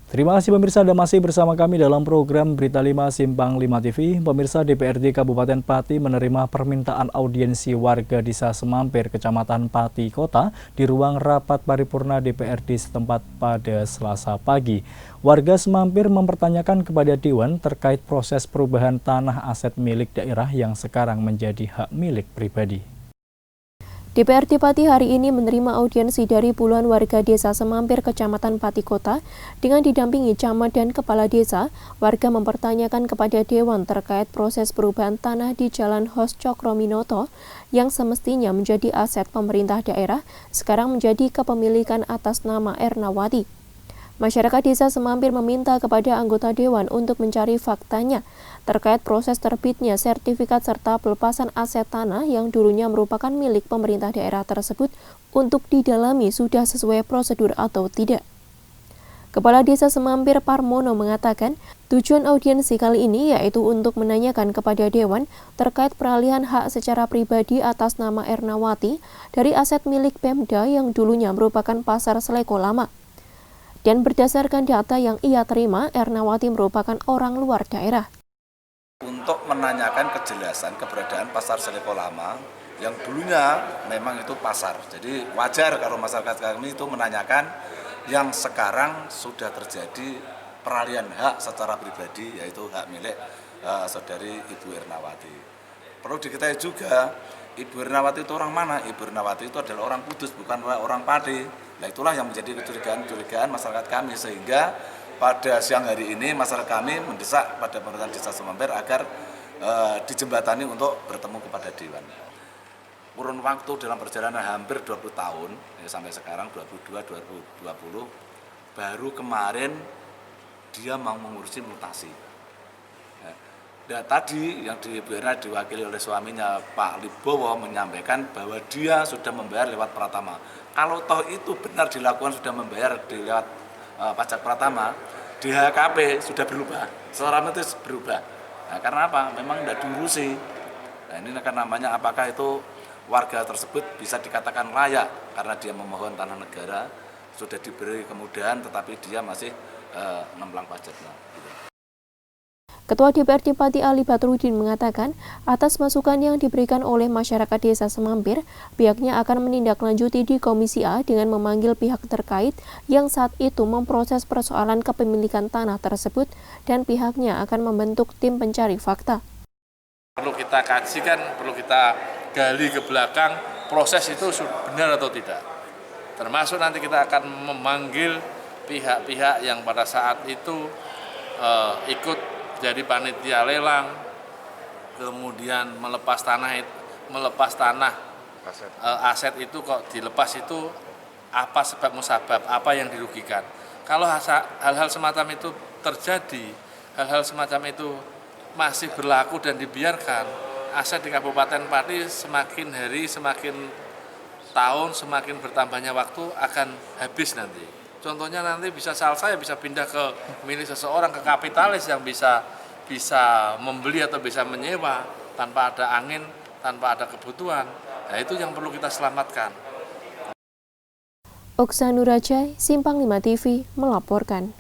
Terima kasih pemirsa Anda masih bersama kami dalam program Berita 5 Simpang 5 TV. Pemirsa, DPRD Kabupaten Pati menerima permintaan audiensi warga Desa Semampir, Kecamatan Pati Kota di ruang rapat paripurna DPRD setempat pada Selasa pagi. Warga Semampir mempertanyakan kepada Dewan terkait proses perubahan tanah aset milik daerah yang sekarang menjadi hak milik pribadi. DPRD Pati hari ini menerima audiensi dari puluhan warga Desa Semampir, Kecamatan Pati Kota. Dengan didampingi camat dan kepala desa, warga mempertanyakan kepada Dewan terkait proses perubahan tanah di Jalan Hos Cokrominoto yang semestinya menjadi aset pemerintah daerah, sekarang menjadi kepemilikan atas nama Ernawati. Masyarakat Desa Semampir meminta kepada anggota Dewan untuk mencari faktanya terkait proses terbitnya sertifikat serta pelepasan aset tanah yang dulunya merupakan milik pemerintah daerah tersebut untuk didalami sudah sesuai prosedur atau tidak. Kepala Desa Semampir Parmono mengatakan, tujuan audiensi kali ini yaitu untuk menanyakan kepada Dewan terkait peralihan hak secara pribadi atas nama Ernawati dari aset milik Pemda yang dulunya merupakan Pasar Seleko Lama. Dan berdasarkan data yang ia terima, Ernawati merupakan orang luar daerah. Untuk menanyakan kejelasan keberadaan Pasar Seleko Lama yang dulunya memang itu pasar. Jadi wajar kalau masyarakat kami itu menanyakan yang sekarang sudah terjadi peralihan hak secara pribadi, yaitu hak milik saudari Ibu Ernawati. Perlu diketahui juga, Ibu Ernawati itu orang mana? Ibu Ernawati itu adalah orang Kudus, bukan orang Pati. Nah, itulah yang menjadi kecurigaan masyarakat kami, sehingga pada siang hari ini masyarakat kami mendesak pada pemerintah Desa Semampir agar dijembatani untuk bertemu kepada Dewan. Kurun waktu dalam perjalanan hampir 20 tahun, sampai sekarang 2020, baru kemarin dia mau mengurusi mutasi. Dan tadi yang diwakili oleh suaminya Pak Libowo menyampaikan bahwa dia sudah membayar lewat Pratama. Kalau toh itu benar dilakukan sudah membayar lewat pajak Pratama, DHKP sudah berubah, secara otomatis berubah. Nah, karena apa? Memang tidak diurusi. Nah, ini akan namanya apakah itu warga tersebut bisa dikatakan layak karena dia memohon tanah negara, sudah diberi kemudahan tetapi dia masih nemplang pajaknya. Ketua DPRD Pati Ali Badrudin mengatakan, atas masukan yang diberikan oleh masyarakat Desa Semampir, pihaknya akan menindaklanjuti di Komisi A dengan memanggil pihak terkait yang saat itu memproses persoalan kepemilikan tanah tersebut dan pihaknya akan membentuk tim pencari fakta. Perlu kita kajikan, perlu kita gali ke belakang proses itu benar atau tidak. Termasuk nanti kita akan memanggil pihak-pihak yang pada saat itu ikut jadi panitia lelang, kemudian melepas tanah aset itu kok dilepas itu apa sebab musabab, apa yang dirugikan. Kalau hal-hal semacam itu terjadi, hal-hal semacam itu masih berlaku dan dibiarkan, aset di Kabupaten Pati semakin hari, semakin tahun, semakin bertambahnya waktu akan habis nanti. Contohnya nanti bisa saya bisa pindah ke milik seseorang, ke kapitalis yang bisa membeli atau bisa menyewa tanpa ada angin, tanpa ada kebutuhan. Nah, itu yang perlu kita selamatkan. Oksa Nurajai, Simpang 5 TV melaporkan.